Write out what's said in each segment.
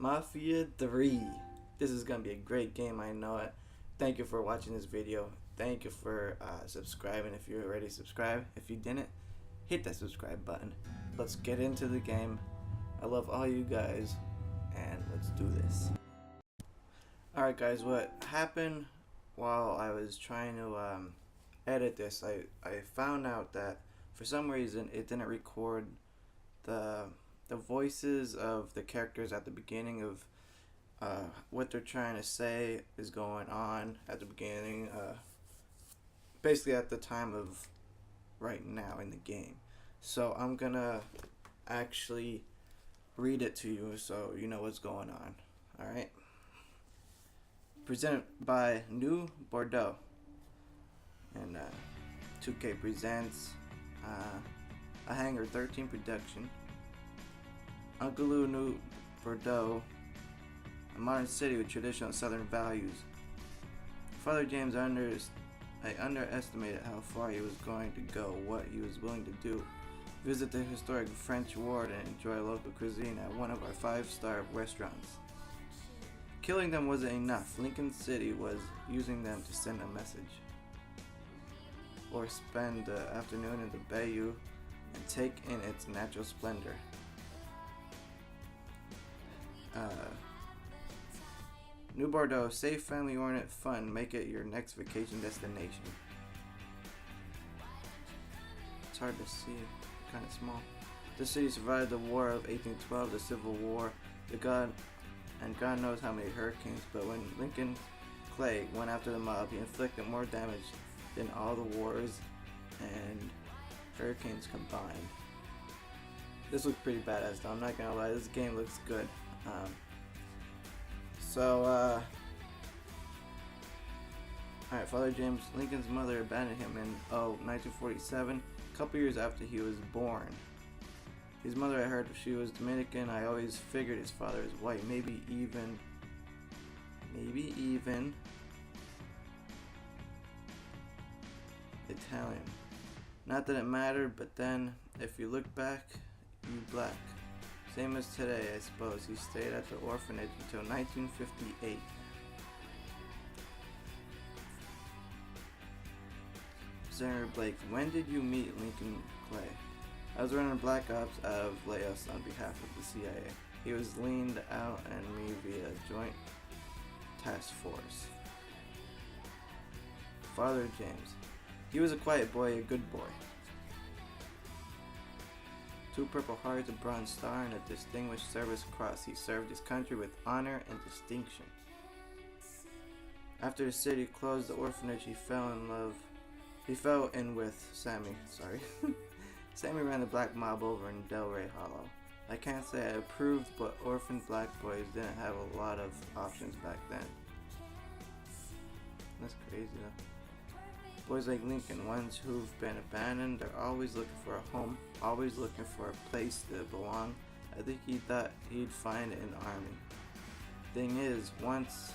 Mafia 3. This is gonna be a great game, I know it. Thank you for watching this video. Thank you for subscribing if you already subscribed. If you didn't, hit that subscribe button. Let's get into the game. I love all you guys, and let's do this. Alright guys, what happened while I was trying to edit this, I found out that for some reason it didn't record the voices of the characters at the beginning of what they're trying to say is going on at the beginning, basically at the time of right now in the game. So I'm gonna actually read it to you so you know what's going on. Alright? Presented by New Bordeaux and 2K presents a Hangar 13 production. Uncle Lou New Bordeaux, a modern city with traditional southern values. Father James underestimated how far he was going to go, what he was willing to do. Visit the historic French ward and enjoy local cuisine at one of our 5-star restaurants. Killing them wasn't enough. Lincoln City was using them to send a message. Or spend the afternoon in the bayou and take in its natural splendor. New Bordeaux, safe, family-oriented fun. Make it your next vacation destination. It's hard to see, kind of small. The city survived the War of 1812, the Civil War, God knows how many hurricanes. But when Lincoln Clay went after the mob, he inflicted more damage than all the wars and hurricanes combined. This looks pretty badass though, I'm not gonna lie, this game looks good. Alright, Father James, Lincoln's mother abandoned him in 1947, a couple years after he was born. His mother, I heard she was Dominican. I always figured his father is white, maybe even Italian. Not that it mattered, but then, if you look back, you black. Same as today, I suppose. He stayed at the orphanage until 1958. Senator Blake, when did you meet Lincoln Clay? I was running Black Ops out of Laos on behalf of the CIA. He was leaned out and me via joint task force. Father James, he was a quiet boy, a good boy. 2 Purple Hearts, a Bronze Star, and a Distinguished Service Cross. He served his country with honor and distinction. After the city closed the orphanage, he fell in with Sammy. Sammy ran the black mob over in Delray Hollow. I can't say I approved, but orphan black boys didn't have a lot of options back then. That's crazy though. Boys like Lincoln, ones who've been abandoned, they're always looking for a home, always looking for a place to belong. I think he thought he'd find it in the army. Thing is, once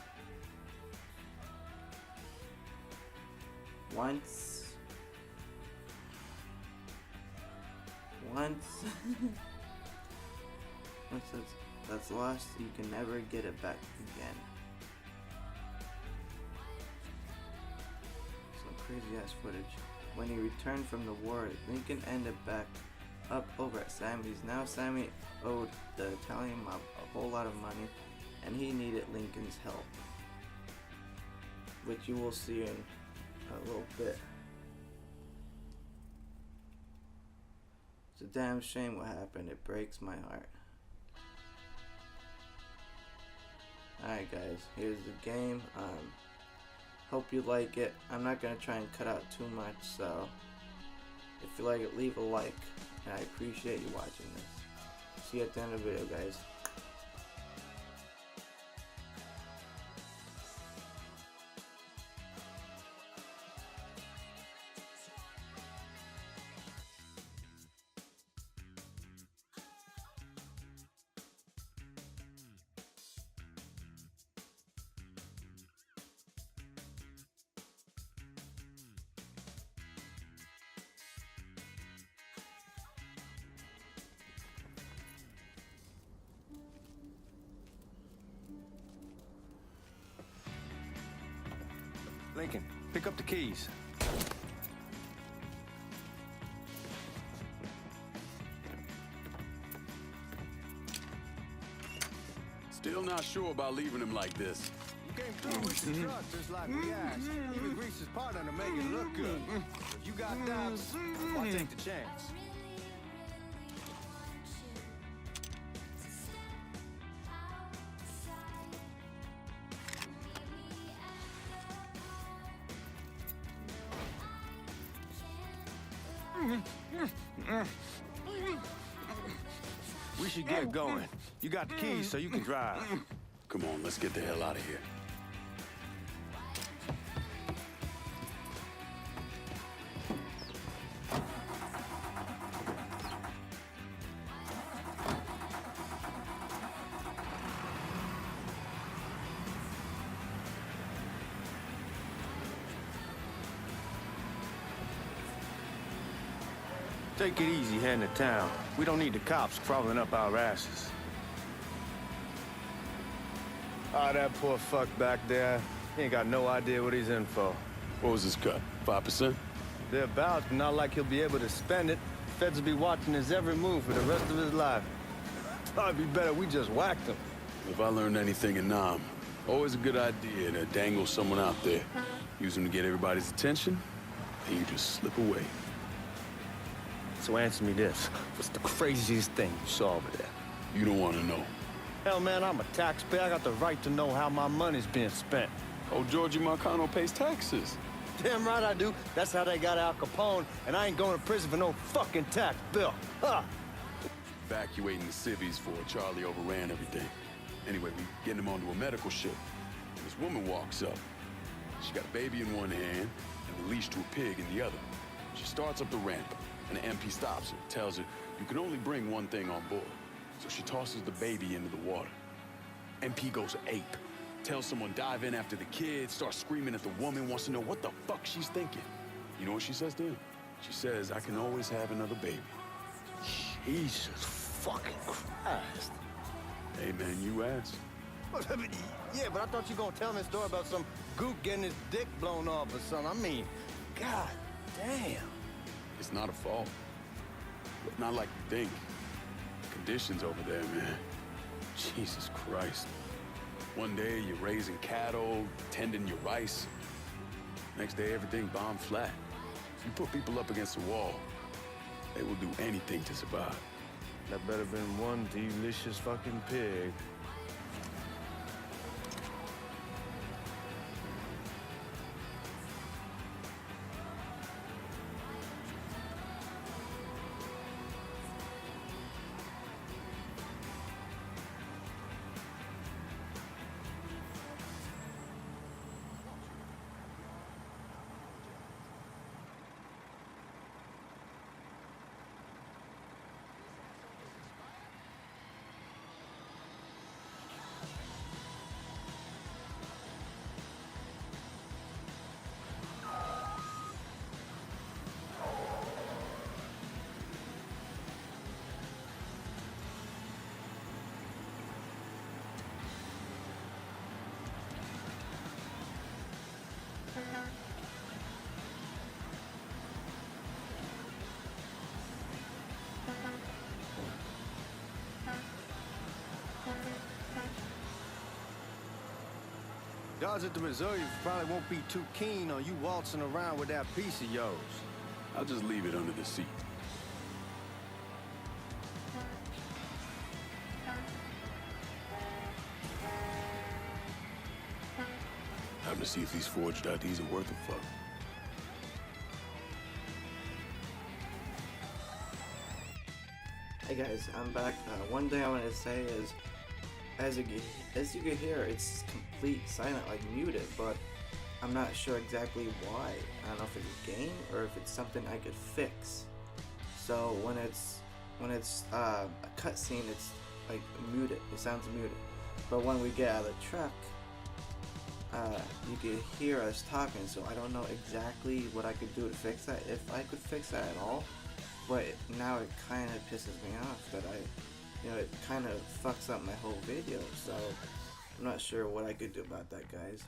that's lost, you can never get it back again. Some crazy ass footage. When he returned from the war, Lincoln ended back up over at Sammy's. Now Sammy owed the Italian mob a whole lot of money, and he needed Lincoln's help, which you will see in a little bit. It's a damn shame what happened. It breaks my heart. Alright guys, here's the game. Hope you like it. I'm not gonna try and cut out too much, so if you like it, leave a like, and I appreciate you watching this. See you at the end of the video, guys. drinking. Pick up the keys. Still not sure about leaving him like this. You came through with the truck just like we asked. Even Grease's partner to make it look good. If you got doubts, why take the chance? We should get going. You got the keys so you can drive. Come on, let's get the hell out of here. Take it easy heading to town. We don't need the cops crawling up our asses. Ah, that poor fuck back there. He ain't got no idea what he's in for. What was his cut? 5%? Thereabouts, but not like he'll be able to spend it. Feds will be watching his every move for the rest of his life. Probably be better we just whacked him. If I learned anything in Nam, always a good idea to dangle someone out there. Use them to get everybody's attention, and you just slip away. So answer me this. What's the craziest thing you saw over there? You don't want to know. Hell, man, I'm a taxpayer. I got the right to know how my money's being spent. Oh, Georgie Marcano pays taxes. Damn right I do. That's how they got Al Capone, and I ain't going to prison for no fucking tax bill. Huh. Evacuating the civvies for Charlie overran everything. Anyway, we getting him onto a medical ship. This woman walks up. She got a baby in one hand and the leash to a pig in the other. She starts up the ramp, and the MP stops her, tells her, you can only bring one thing on board. So she tosses the baby into the water. MP goes ape. Tells someone dive in after the kid, starts screaming at the woman, wants to know what the fuck she's thinking. You know what she says to him? She says, I can always have another baby. Jesus fucking Christ. Hey, man, you asked. Yeah, but I thought you were gonna tell me a story about some gook getting his dick blown off or something. I mean, god damn. It's not a fault. Not like you think. Conditions over there, man. Jesus Christ. One day you're raising cattle, tending your rice. Next day everything bombed flat. You put people up against the wall, they will do anything to survive. That better been one delicious fucking pig. Guards at the Missouri probably won't be too keen on you waltzing around with that piece of yours. I'll just leave it under the seat. Time to see if these forged IDs are worth a fuck. Hey guys, I'm back. One thing I want to say is, as you can hear, it's complete silent, like muted, but I'm not sure exactly why. I don't know if it's a game or if it's something I could fix. So when it's a cutscene, it's like muted. It sounds muted. But when we get out of the truck, you can hear us talking. So I don't know exactly what I could do to fix that, if I could fix that at all. But now it kind of pisses me off that it kind of fucks up my whole video. So I'm not sure what I could do about that, guys.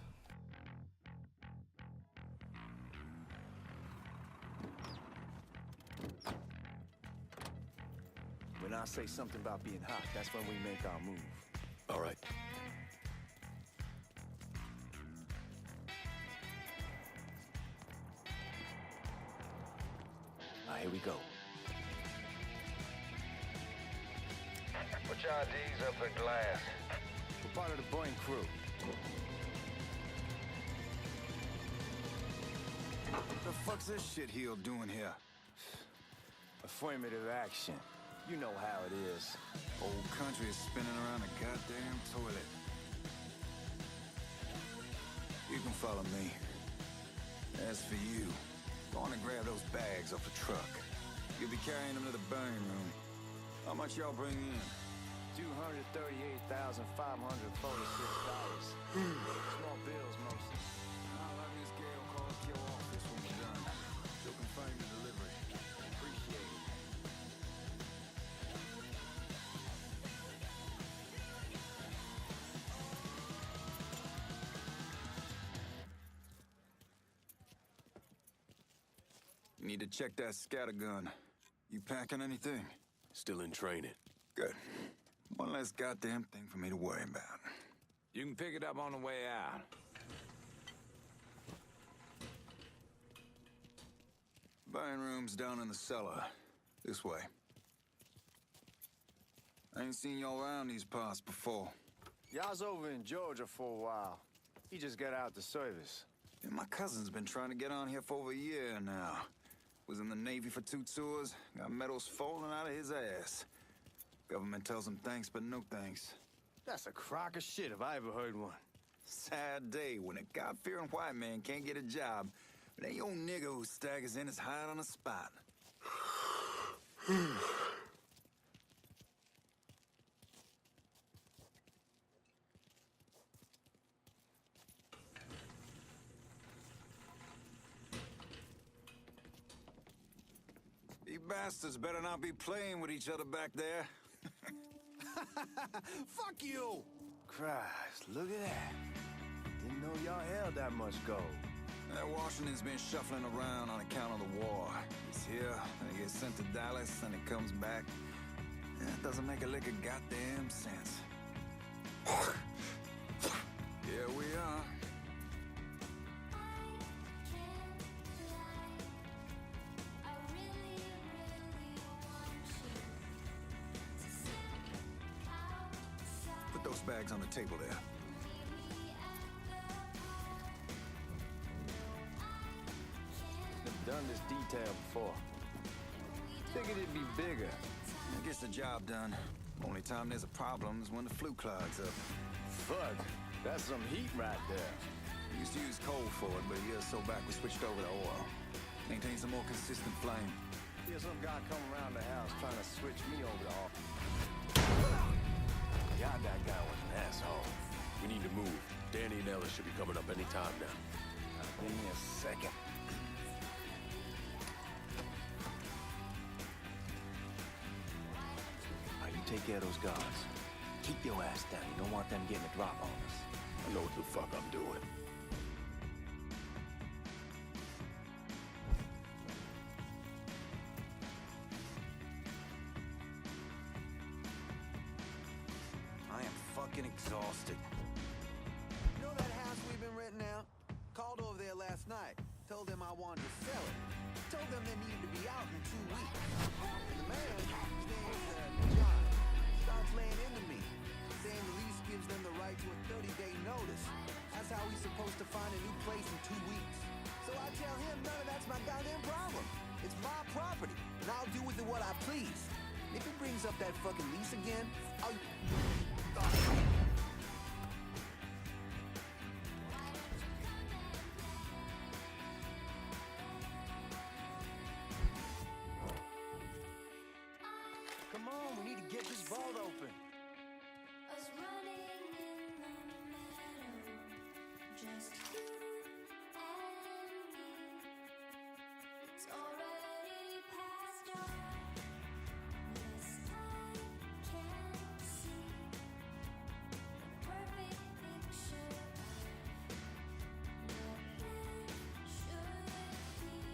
I say something about being hot, that's when we make our move. All right. Here we go. Put your IDs up at glass. We're part of the Boeing crew. What the fuck's this shitheel doing here? Affirmative action. You know how it is. Old country is spinning around a goddamn toilet. You can follow me. As for you, go on and grab those bags off the truck. You'll be carrying them to the burning room. How much y'all bring in? $238,546. Small bills mostly. I'll have Miss Gale call up your office when we're done. She'll confirm the delivery. Appreciate it. You need to check that scattergun. You packing anything? Still in training. Good. One less goddamn thing for me to worry about. You can pick it up on the way out. Burning room's down in the cellar. This way. I ain't seen y'all around these parts before. Y'all's over in Georgia for a while. He just got out the service. Yeah, my cousin's been trying to get on here for over a year now. Was in the Navy for 2 tours, got medals falling out of his ass. Government tells him thanks, but no thanks. That's a crock of shit if I ever heard one. Sad day when a God-fearing white man can't get a job, but ain't old nigga who staggers in his hide on the spot. You bastards better not be playing with each other back there. Fuck you! Christ, look at that. Didn't know y'all held that much gold. Washington's been shuffling around on account of the war. He's here, and he gets sent to Dallas, and he comes back. It doesn't make a lick of goddamn sense. Here we are. Put those bags on the table there. Never done this detail before. Figured it'd be bigger. It gets the job done. Only time there's a problem is when the flue clogs up. Fuck, that's some heat right there. We used to use coal for it, but a year or so back we switched over to oil. Maintains a more consistent flame. Here's some guy come around the house trying to switch me over to oil. God, that guy was an asshole. We need to move. Danny and Ellis should be coming up any time now. Give me a second. Now, you take care of those guards. Keep your ass down. You don't want them getting a drop on us. I know what the fuck I'm doing. I am fucking exhausted. You know that house we've been renting out? Called over there last night. Told them I wanted to sell it. Told them they needed to be out in 2 weeks. And the man, his name's John, starts laying into me, saying the lease gives them the right to a 30-day notice. That's how he's supposed to find a new place in 2 weeks. So I tell him none of that's my goddamn problem. It's my property, and I'll do with it what I please. If he brings up that fucking lease again, I'll... Come on, we need to get this vault open. Us running in the meadow, just you and me. It's already past dark. This I can see a perfect picture of what life should be.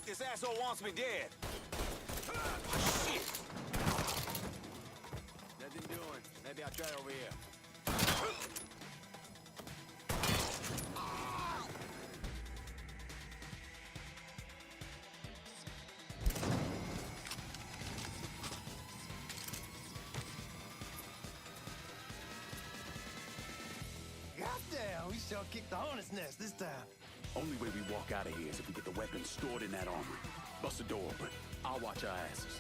This asshole wants me dead. Shit! Nothing doing. Maybe I'll try over here. Goddamn, we sure kicked the hornet's nest this time. Only way we walk out of here is if we get the weapons stored in that armory. Bust the door open. I'll watch our asses.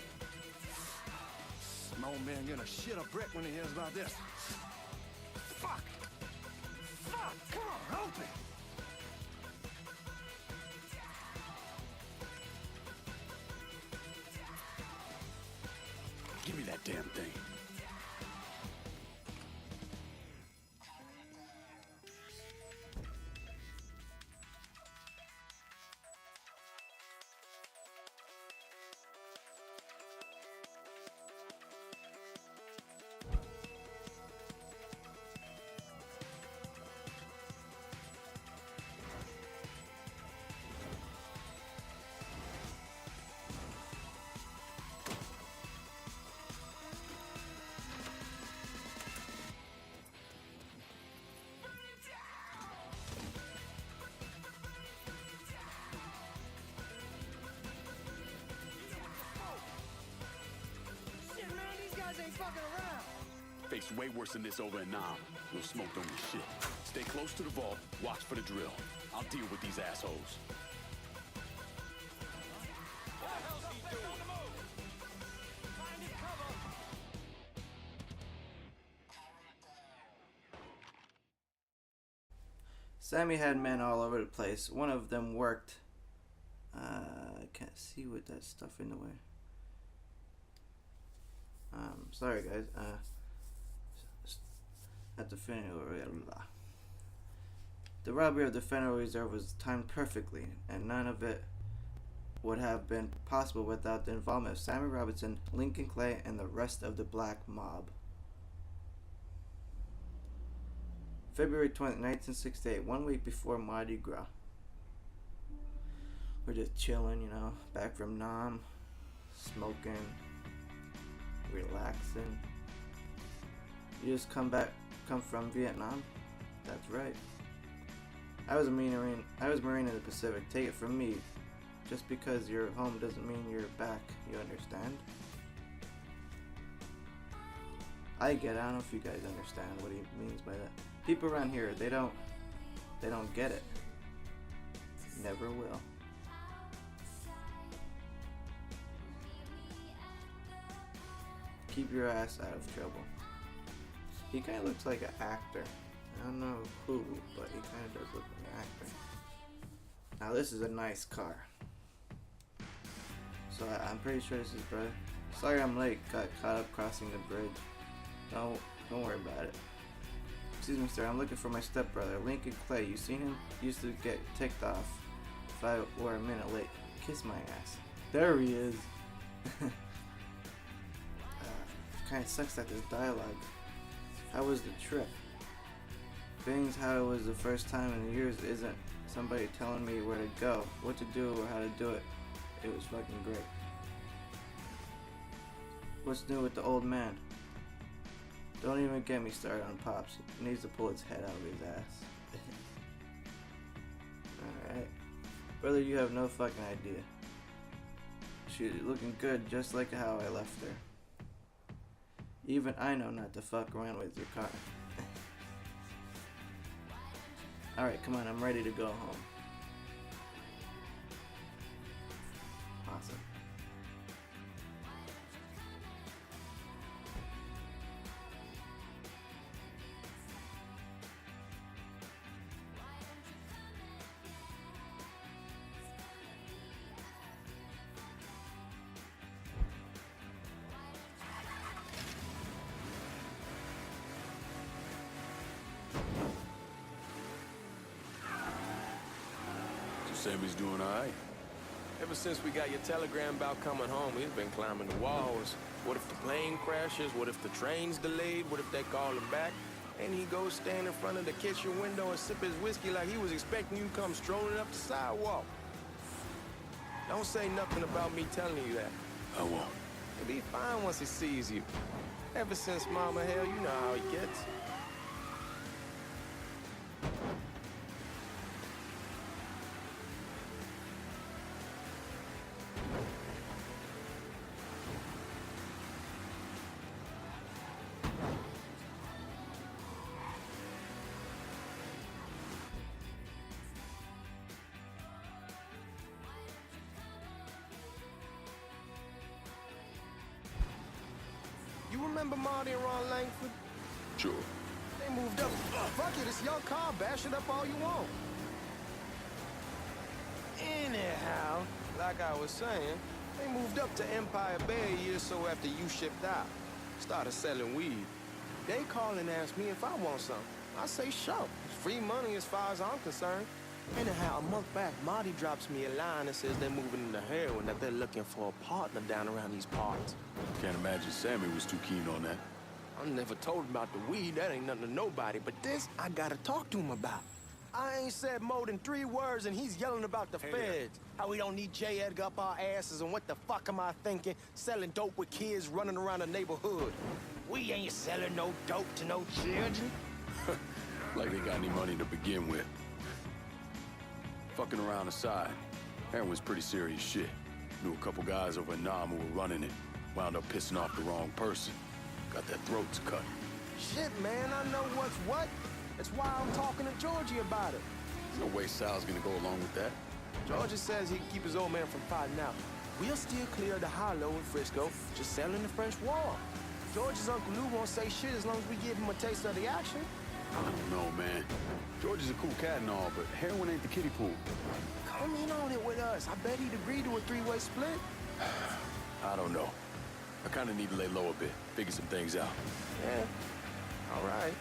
My old man gonna shit a brick when he hears about this. Fuck! Fuck! Come on, open! Give me that damn thing. Shit, man, these guys ain't fucking around. Face way worse than this over in Nam. We'll smoke on this shit. Stay close to the vault. Watch for the drill. I'll deal with these assholes. Sammy had men all over the place. One of them worked. I can't see with that stuff in the way. Sorry guys. At the funeral. The robbery of the Federal Reserve was timed perfectly, and none of it would have been possible without the involvement of Sammy Robinson, Lincoln Clay, and the rest of the Black Mob. February 20, 1968, 1 week before Mardi Gras. We're just chilling, you know, back from Nam, smoking, relaxing. You just come from Vietnam? That's right. I was a Marine in the Pacific. Take it from me. Just because you're home doesn't mean you're back, you understand? I get it. I don't know if you guys understand what he means by that. People around here, they don't get it. Never will. Keep your ass out of trouble. He kind of looks like an actor. I don't know who, but he kind of does look like an actor. Now this is a nice car. So I'm pretty sure this is brother. Sorry I'm late. Got caught up crossing the bridge. Don't worry about it. Excuse me, sir. I'm looking for my stepbrother, Lincoln Clay. You seen him? Used to get ticked off if I were a minute late. Kiss my ass. There he is. Kind of sucks that this dialogue. How was the trip? Being how it was the first time in years isn't somebody telling me where to go, what to do, or how to do it. It was fucking great. What's new with the old man? Don't even get me started on Pops. He needs to pull his head out of his ass. Alright. Brother, you have no fucking idea. She's looking good just like how I left her. Even I know not to fuck around with your car. Alright, come on, I'm ready to go home. Awesome. Sammy's doing all right. Ever since we got your telegram about coming home, he's been climbing the walls. What if the plane crashes? What if the train's delayed? What if they call him back? And he goes stand in front of the kitchen window and sip his whiskey like he was expecting you to come strolling up the sidewalk. Don't say nothing about me telling you that. I won't. He'll be fine once he sees you. Ever since Mama, hell, you know how he gets. You remember Marty and Ron Langford? Sure. They moved up. Fuck it, it's your car. Bash it up all you want. Anyhow, like I was saying, they moved up to Empire Bay a year or so after you shipped out. Started selling weed. They call and ask me if I want some. I say sure. It's free money as far as I'm concerned. Anyhow, a month back, Marty drops me a line that says they're moving into heroin, that they're looking for a partner down around these parts. Can't imagine Sammy was too keen on that. I never told him about the weed, that ain't nothing to nobody, but this I gotta talk to him about. I ain't said more than 3 words and he's yelling about the feds. How we don't need J. Edgar up our asses and what the fuck am I thinking? Selling dope with kids running around the neighborhood. We ain't selling no dope to no children. Like they got any money to begin with. Fucking around aside, heroin's pretty serious shit. Knew a couple guys over in Nam who were running it. Wound up pissing off the wrong person. Got their throats cut. Shit, man, I know what's what. That's why I'm talking to Georgie about it. There's no way Sal's gonna go along with that. Georgie says he can keep his old man from fighting out. We'll steer clear of the hollow in Frisco, just selling the French Wall. George's Uncle Lou won't say shit as long as we give him a taste of the action. I don't know, man. George is a cool cat and all, but heroin ain't the kiddie pool. Come in on it with us. I bet he'd agree to a 3-way split. I don't know. I kind of need to lay low a bit, figure some things out. Yeah, all right.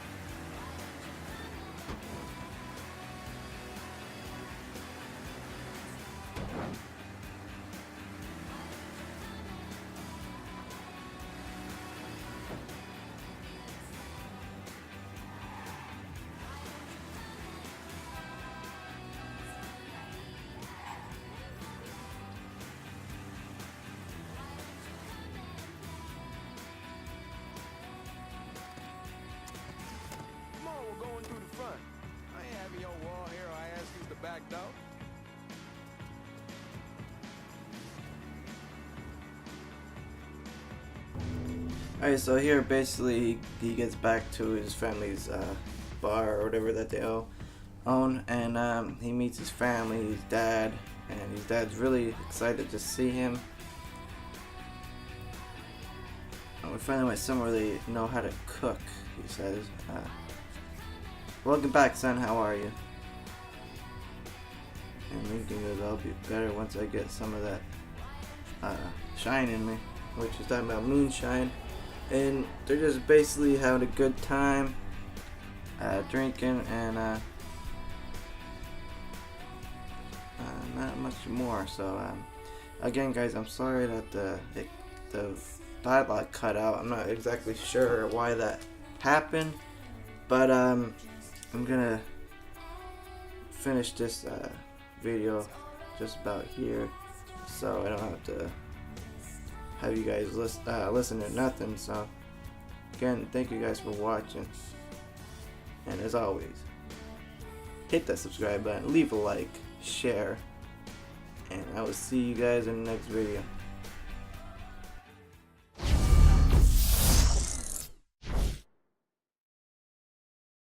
We're going through the front. I ain't having your wall here or I ask you the back door. Alright, so here basically he gets back to his family's bar or whatever that they own, and he meets his family, his dad, and his dad's really excited to see him. And we finally went somewhere they know how to cook, he says. Welcome back, son. How are you? And Lincoln goes, I'll be better once I get some of that shine in me, which is talking about moonshine. And they're just basically having a good time, drinking, and not much more. So again, guys, I'm sorry that the dialogue cut out. I'm not exactly sure why that happened, but I'm gonna finish this video just about here, so I don't have to have you guys listen to nothing. So again, thank you guys for watching, and as always, hit that subscribe button, leave a like, share, and I will see you guys in the next video.